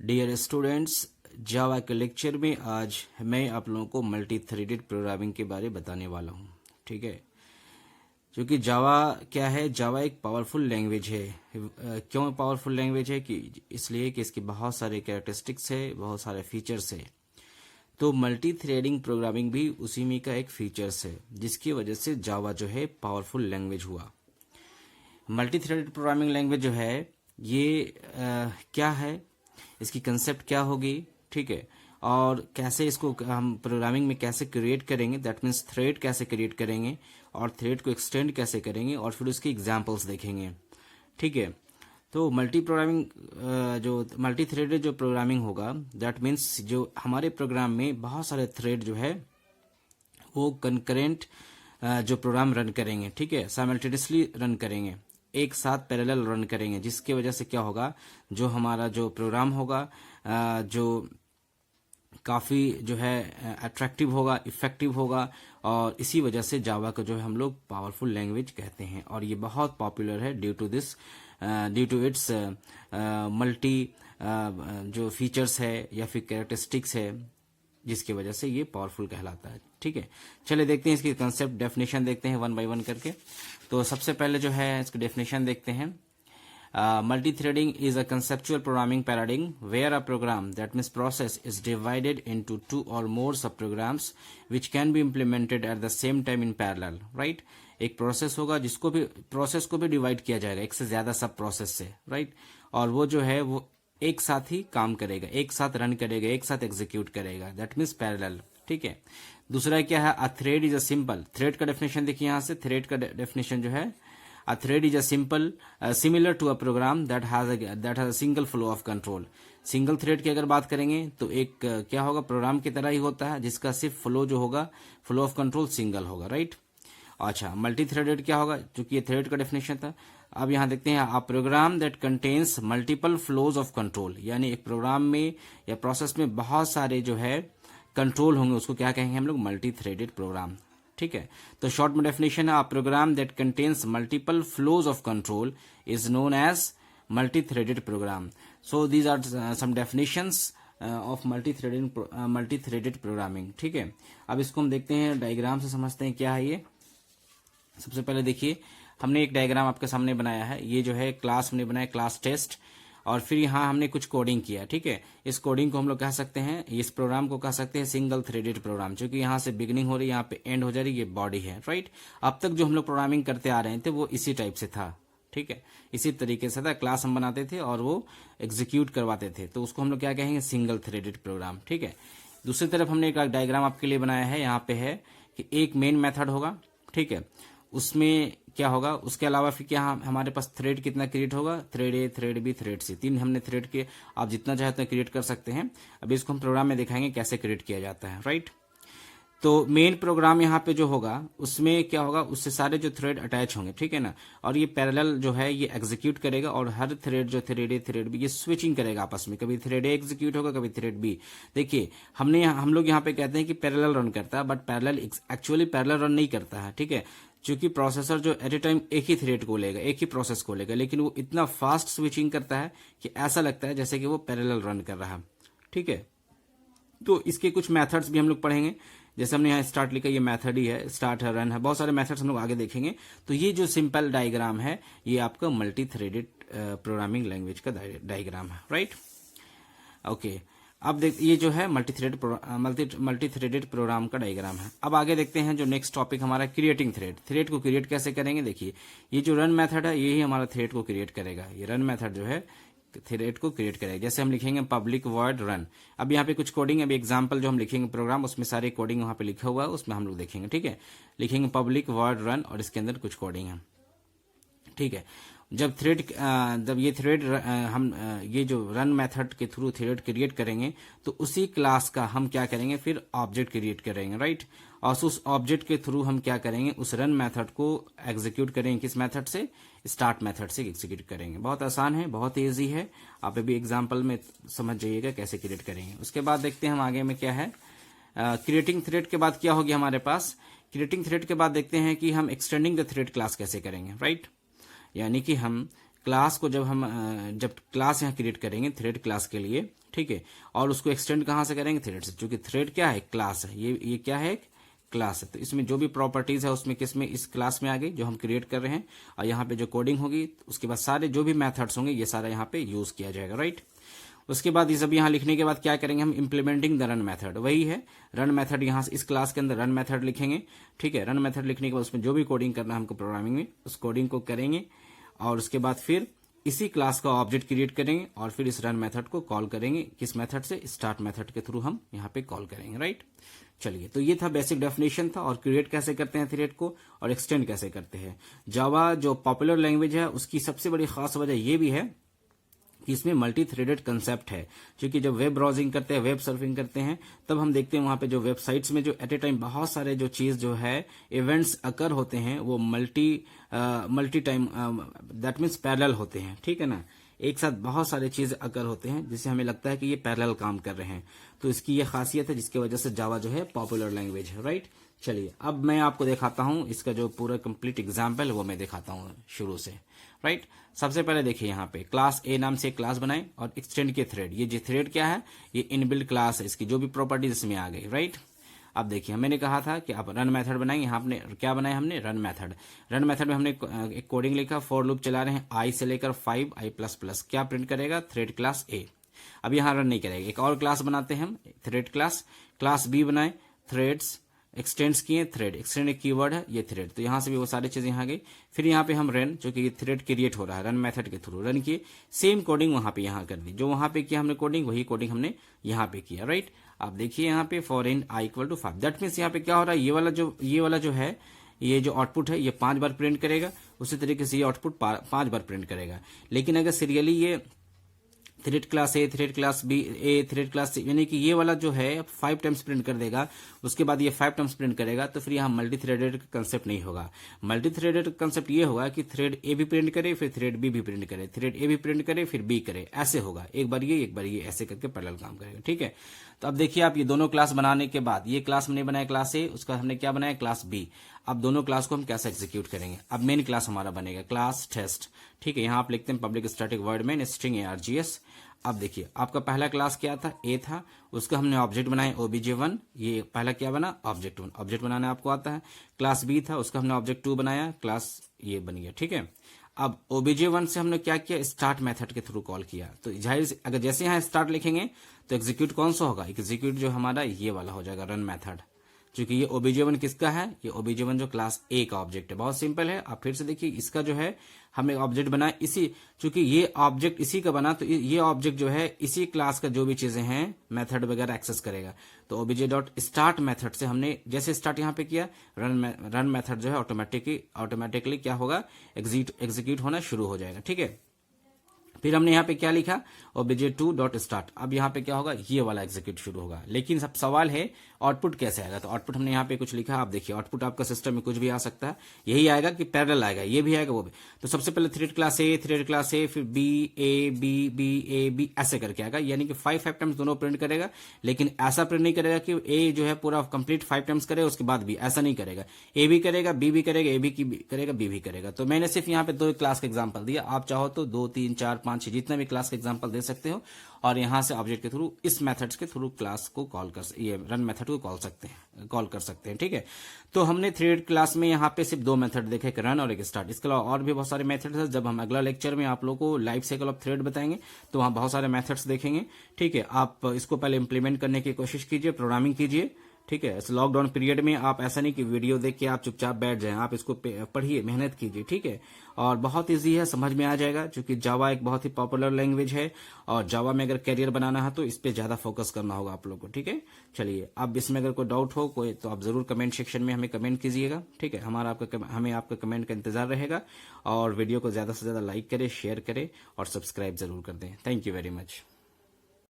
Dear students, जावा के lecture में आज मैं आप लोगों को मल्टी थ्रेडेड प्रोग्रामिंग के बारे में बताने वाला हूँ। ठीक है, क्योंकि जावा क्या है, जावा एक पावरफुल लैंग्वेज है। क्यों पावरफुल लैंग्वेज है? कि इसलिए कि इसके बहुत सारे कैरेक्टरिस्टिक्स है, बहुत सारे फीचर्स है। तो मल्टी थ्रेडिंग प्रोग्रामिंग भी उसी में का एक फीचर्स है, जिसकी वजह से जावा जो है पावरफुल लैंग्वेज हुआ। मल्टी थ्रेडेड प्रोग्रामिंग लैंग्वेज जो है ये क्या है, इसकी कंसेप्ट क्या होगी, ठीक है, और कैसे इसको हम प्रोग्रामिंग में कैसे क्रिएट करेंगे, दैट मीन्स थ्रेड कैसे क्रिएट करेंगे और थ्रेड को एक्सटेंड कैसे करेंगे, और फिर उसके एग्जांपल्स देखेंगे। ठीक है, तो जो मल्टी थ्रेडेड जो प्रोग्रामिंग होगा, दैट मीन्स जो हमारे प्रोग्राम में बहुत सारे थ्रेड जो है वो कंकरेंट जो प्रोग्राम रन करेंगे, ठीक है, साइमल्टेनियसली रन करेंगे, एक साथ पैरेलल रन करेंगे, जिसकी वजह से क्या होगा, जो हमारा जो प्रोग्राम होगा जो काफ़ी जो है अट्रैक्टिव होगा, इफेक्टिव होगा, और इसी वजह से जावा को जो है हम लोग पावरफुल लैंग्वेज कहते हैं। और ये बहुत पॉपुलर है ड्यू टू इट्स मल्टी जो फीचर्स है या फिर कैरेक्टरिस्टिक्स है, जिसकी वजह से ये पावरफुल कहलाता है। ठीक है, चलिए देखते हैं इसकी कंसेप्ट डेफिनेशन देखते हैं वन बाय वन करके। तो सबसे पहले जो है इसकी डेफिनेशन देखते हैं। Multi-threading is a conceptual programming paradigm where a program, that means process, is divided into two or more subprograms which can be implemented at the same time in parallel, right? एक process होगा जिसको भी process को भी divide किया जाएगा एक से ज्यादा सब प्रोसेस से, राइट? और वो जो है वो एक साथ ही काम करेगा, एक साथ रन करेगा, एक साथ एग्जीक्यूट करेगा, दैट मीन्स पैरेलल। ठीक है, दूसरा क्या है, a thread is a simple. Thread का डेफिनेशन देखिए यहाँ से, थ्रेड का डेफिनेशन जो है, a thread is a similar to a program that has a single flow of control। Single thread की अगर बात करेंगे तो एक क्या होगा, प्रोग्राम की तरह ही होता है, जिसका सिर्फ फ्लो जो होगा, फ्लो ऑफ कंट्रोल सिंगल होगा, राइट? अच्छा, मल्टी थ्रेडेड क्या होगा, क्योंकि ये थ्रेड का डेफिनेशन था। अब यहाँ देखते हैं, a program that contains multiple flows of control, यानी एक प्रोग्राम में या प्रोसेस में बहुत सारे जो है कंट्रोल होंगे, उसको क्या कहेंगे हम लोग, मल्टी थ्रेडेड प्रोग्राम। ठीक है, तो शॉर्ट में डेफिनेशन है, a program that contains multiple flows of control is known as multi threaded program. So these are some definitions of multi threaded programming. ठीक है, अब इसको हम देखते हैं, डायग्राम से समझते हैं क्या है ये। सबसे पहले देखिए, हमने एक डायग्राम आपके सामने बनाया है, ये जो है क्लास हमने बनाया, क्लास टेस्ट, और फिर यहाँ हमने कुछ कोडिंग किया। ठीक है, इस कोडिंग को हम लोग कह सकते हैं, इस प्रोग्राम को कह सकते हैं सिंगल थ्रेडेड प्रोग्राम, क्योंकि यहाँ से बिगनिंग हो रही है, यहाँ पे एंड हो जा रही है, ये बॉडी है, राइट? अब तक जो हम लोग प्रोग्रामिंग करते आ रहे थे वो इसी टाइप से था। ठीक है, इसी तरीके से था, क्लास हम बनाते थे और वो एग्जीक्यूट करवाते थे, तो उसको हम लोग क्या कहेंगे, सिंगल थ्रेडेड प्रोग्राम। ठीक है, दूसरी तरफ हमने एक डायग्राम आपके लिए बनाया है, यहाँ पे है कि एक मेन मेथड होगा, ठीक है, उसमें क्या होगा, उसके अलावा फिर क्या हमारे पास थ्रेड कितना क्रिएट होगा, थ्रेड ए, थ्रेड बी, थ्रेड सी, तीन हमने थ्रेड के, आप जितना चाहे उतना क्रिएट कर सकते हैं। अभी इसको हम प्रोग्राम में दिखाएंगे कैसे क्रिएट किया जाता है, राइट? तो मेन प्रोग्राम यहाँ पे जो होगा उसमें क्या होगा, उससे सारे जो थ्रेड अटैच होंगे, ठीक है ना, और ये पैरेलल जो है ये एग्जीक्यूट करेगा, और हर थ्रेड जो थ्रेड ए, थ्रेड बी, ये स्विचिंग करेगा आपस में, कभी थ्रेड ए एग्जीक्यूट होगा, कभी थ्रेड बी। देखिए, हम लोग यहाँ पे कहते हैं कि पैरेलल रन करता है, but parallel actually parallel run नहीं करता है। ठीक है, क्योंकि प्रोसेसर जो एट ए टाइम एक ही थ्रेड को लेगा, एक ही प्रोसेस को लेगा, लेकिन वो इतना फास्ट स्विचिंग करता है कि ऐसा लगता है जैसे कि वो पैरेलल रन कर रहा है। ठीक है, तो इसके कुछ मेथड्स भी हम लोग पढ़ेंगे, जैसे हमने यहाँ स्टार्ट लिखा, ये मेथड ही है, स्टार्ट है, रन है, बहुत सारे मेथड्स हम लोग आगे देखेंगे। तो ये जो सिंपल डायग्राम है, ये आपका मल्टी थ्रेडेड प्रोग्रामिंग लैंग्वेज का डायग्राम है, राइट? ओके, अब देख, ये जो है मल्टी थ्रेडेड प्रोग्राम का डायग्राम है। अब आगे देखते हैं जो नेक्स्ट टॉपिक हमारा, क्रिएटिंग थ्रेड। थ्रेड को क्रिएट कैसे करेंगे, देखिए, ये जो रन मेथड है यही हमारा थ्रेड को क्रिएट करेगा। ये रन मेथड जो है थ्रेड को क्रिएट करेगा। जैसे हम लिखेंगे पब्लिक वॉइड रन, अब यहाँ पे कुछ कोडिंग, अभी एग्जांपल जो हम लिखेंगे प्रोग्राम, उसमें सारे कोडिंग वहां पे लिखा हुआ है, उसमें हम लोग देखेंगे। ठीक है, लिखेंगे पब्लिक वॉइड रन और इसके अंदर कुछ कोडिंग है। ठीक है, जब ये थ्रेड ये जो रन मेथड के थ्रू थ्रेड क्रिएट करेंगे, तो उसी क्लास का हम क्या करेंगे, फिर ऑब्जेक्ट क्रिएट करेंगे, राइट? और उस ऑब्जेक्ट के थ्रू हम क्या करेंगे, उस रन मेथड को एग्जीक्यूट करेंगे, किस मेथड से, स्टार्ट मेथड से एग्जीक्यूट करेंगे। बहुत आसान है, बहुत ईजी है, आप अभी एग्जाम्पल में समझ जाइएगा कैसे क्रिएट करेंगे। उसके बाद देखते हैं हम आगे में क्या है, क्रिएटिंग थ्रेड के बाद क्या होगी हमारे पास, क्रिएटिंग थ्रेड के बाद देखते हैं कि हम एक्सटेंडिंग द थ्रेड क्लास कैसे करेंगे, राइट? यानी कि हम क्लास को जब क्लास यहाँ क्रिएट करेंगे थ्रेड क्लास के लिए, ठीक है, और उसको एक्सटेंड कहाँ से करेंगे, थ्रेड से, क्योंकि थ्रेड क्या है, क्लास है, ये क्या है, क्लास है। तो इसमें जो भी प्रॉपर्टीज है उसमें किसमें, इस क्लास में आ गई जो हम क्रिएट कर रहे हैं, और यहाँ पे जो कोडिंग होगी उसके बाद सारे जो भी मेथड्स होंगे ये सारा यहाँ पे यूज किया जाएगा, राइट। उसके बाद ये सब यहाँ लिखने के बाद क्या करेंगे हम, इंप्लीमेंटिंग द रन मेथड, वही है रन मेथड, यहाँ से इस क्लास के अंदर रन मेथड लिखेंगे, ठीक है। रन मेथड लिखने के बाद उसमें जो भी कोडिंग करना है हमको प्रोग्रामिंग में, उस कोडिंग को करेंगे, और उसके बाद फिर इसी क्लास का ऑब्जेक्ट क्रिएट करेंगे, और फिर इस रन मेथड को कॉल करेंगे, किस मेथड से, स्टार्ट मेथड के थ्रू हम यहाँ पे कॉल करेंगे, राइट। चलिए, तो ये था बेसिक डेफिनेशन था, और क्रिएट कैसे करते हैं थ्रेड को, और एक्सटेंड कैसे करते हैं। जावा जो पॉपुलर लैंग्वेज है उसकी सबसे बड़ी खास वजह ये भी है कि इसमें मल्टी थ्रेडेड कंसेप्ट है, क्योंकि जब वेब ब्राउजिंग करते हैं, वेब सर्फिंग करते हैं, तब हम देखते हैं वहां पे जो वेबसाइट्स में जो एट ए टाइम बहुत सारे जो चीज जो है इवेंट्स अकर होते हैं, वो multi time that means parallel होते हैं, ठीक है ना, एक साथ बहुत सारे चीज अकर होते हैं, जिससे हमें लगता है कि ये पैरेलल काम कर रहे हैं। तो इसकी ये खासियत है जिसकी वजह से जावा जो है पॉपुलर लैंग्वेज है, राइट। चलिए, अब मैं आपको दिखाता हूं इसका जो पूरा कंप्लीट एग्जाम्पल वो मैं दिखाता हूं शुरू से, राइट। सबसे पहले देखिए यहाँ पे क्लास ए नाम से क्लास बनाए और एक्सटेंड के थ्रेड, ये जो थ्रेड क्या है, ये इनबिल्ट क्लास है, इसकी जो भी प्रॉपर्टीज इसमें आ गई, राइट। अब देखिए मैंने कहा था कि आप रन मेथड बनाएंगे, यहाँ आपने क्या बनाया, हमने रन मेथड। रन मेथड में हमने एक कोडिंग लिखा, फॉर लूप चला रहे हैं आई से लेकर 5 i++, क्या प्रिंट करेगा, थ्रेड क्लास ए। अब यहाँ रन नहीं करेगा, एक और क्लास बनाते हैं हम, थ्रेड क्लास बी बनाए, थ्रेड्स एक्सटेंड्स किए, थ्रेड एक्सटेंड एक कीवर्ड है, ये थ्रेड, तो यहाँ से भी वो सारी चीजें यहाँ गई। फिर यहाँ पे हम रन, जो कि ये थ्रेड क्रिएट हो रहा है, रन मेथड के थ्रू रन किए, सेम कोडिंग वहां पे यहाँ कर दी, जो वहां पे किया हमने कोडिंग वही कोडिंग हमने यहाँ पे किया, राइट। आप देखिए यहाँ पे for in i = 5, that means यहाँ पे क्या हो रहा है, ये वाला जो है, ये जो आउटपुट है ये 5 बार प्रिंट करेगा, उसी तरीके से ये आउटपुट 5 बार प्रिंट करेगा। लेकिन अगर सीरियली ये thread class A, thread class B, A thread class C, यानी कि ये वाला जो है 5 टाइम्स प्रिंट कर देगा, उसके बाद ये 5 टाइम्स प्रिंट करेगा, तो फिर यहाँ मल्टी थ्रेडेड कंसेप्ट नहीं होगा। मल्टी थ्रेडेड कंसेप्ट ये होगा कि थ्रेड ए भी प्रिंट करे, फिर थ्रेड बी भी प्रिंट करे, थ्रेड ए भी प्रिंट करे, फिर बी करे, ऐसे होगा, एक बार ये ऐसे करके पैरेलल काम करेगा, ठीक है। तो अब देखिए, आप ये दोनों क्लास बनाने के बाद, ये क्लास हमने बनाया क्लास ए, उसका हमने क्या बनाया, क्लास बी। अब दोनों क्लास को हम कैसे एग्जीक्यूट करेंगे, अब मेन क्लास हमारा बनेगा क्लास टेस्ट, ठीक है। यहाँ आप लिखते हैं पब्लिक स्टैटिक वर्ड में स्ट्रिंग args। अब देखिए, आपका पहला क्लास क्या था, ए था, उसका हमने ऑब्जेक्ट बनाया obj1, ये पहला क्या बना, ऑब्जेक्ट1, ऑब्जेक्ट बनाना आपको आता है। क्लास बी था, उसका हमने ऑब्जेक्ट2 बनाया, क्लास ये बन गया, ठीक है। अब obj1 से हमने क्या किया, स्टार्ट मेथड के थ्रू कॉल किया, तो जाहिर से अगर जैसे यहाँ स्टार्ट लिखेंगे तो एग्जीक्यूट कौन सा होगा, एग्जीक्यूट जो हमारा ये वाला हो जाएगा, रन मेथड, क्योंकि ये obj1 किसका है, ये obj1 जो क्लास ए का ऑब्जेक्ट है, बहुत सिंपल है। आप फिर से देखिए, इसका जो है हमने ऑब्जेक्ट बनाया इसी, चूंकि ये ऑब्जेक्ट इसी का बना, तो ये ऑब्जेक्ट जो है इसी क्लास का जो भी चीजें हैं मेथड वगैरह एक्सेस करेगा। तो obj.start मेथड से हमने जैसे स्टार्ट यहाँ पे किया, रन मेथड जो है ऑटोमेटिकली क्या होगा, एग्जीक्यूट होना शुरू हो जाएगा, ठीक है। फिर हमने यहाँ पे क्या लिखा, obj2.start, अब यहाँ पे क्या होगा, ये वाला एग्जीक्यूट शुरू होगा। लेकिन सब सवाल है आउटपुट कैसे आएगा, तो आउटपुट हमने यहाँ पे कुछ लिखा, आप देखिए आउटपुट आपका सिस्टम में कुछ भी आ सकता है, यही आएगा कि पैरेलल आएगा, ये भी आएगा वो भी। तो सबसे पहले थ्रेड क्लास ए, फिर बी ऐसे करके आएगा, यानी कि 5 टाइम्स दोनों प्रिंट करेगा। लेकिन ऐसा प्रिंट नहीं करेगा कि ए जो है पूरा कंप्लीट 5 टाइम्स करेगा उसके बाद भी, ऐसा नहीं करेगा, ए भी करेगा, बी भी करेगा, ए भी करेगा, बी भी करेगा। तो मैंने सिर्फ यहाँ पे 2 क्लास का एग्जाम्पल दिया, आप चाहो तो 2, 3, 4, 5, 6 जितना भी क्लास का एग्जाम्पल दे सकते हो, और यहां से ऑब्जेक्ट के थ्रू इस मेथड्स के थ्रू क्लास को कॉल ये रन मेथड को कॉल कर सकते हैं, ठीक है। तो हमने थ्रेड क्लास में यहाँ पे सिर्फ 2 मेथड देखे, एक रन और एक स्टार्ट। इसके अलावा और भी बहुत सारे मेथड्स हैं, जब हम अगला लेक्चर में आप लोगों को लाइफ साइकिल ऑफ थ्रेड बताएंगे तो वहां बहुत सारे मेथड्स देखेंगे, ठीक है। आप इसको पहले इंप्लीमेंट करने की कोशिश कीजिए, प्रोग्रामिंग कीजिए, ठीक है। इस लॉकडाउन पीरियड में आप ऐसा नहीं कि वीडियो देख के आप चुपचाप बैठ जाएं, आप इसको पढ़िए, मेहनत कीजिए, ठीक है। और बहुत इजी है, समझ में आ जाएगा, क्योंकि जावा एक बहुत ही पॉपुलर लैंग्वेज है, और जावा में अगर करियर बनाना है तो इस पे ज्यादा फोकस करना होगा आप लोग को, ठीक है। चलिए, अब इसमें अगर कोई डाउट हो कोई, तो आप जरूर कमेंट सेक्शन में हमें कमेंट कीजिएगा, ठीक है। हमें आपका कमेंट का इंतजार रहेगा, और वीडियो को ज्यादा से ज्यादा लाइक करें, शेयर करें और सब्सक्राइब जरूर कर दें। Thank you very much.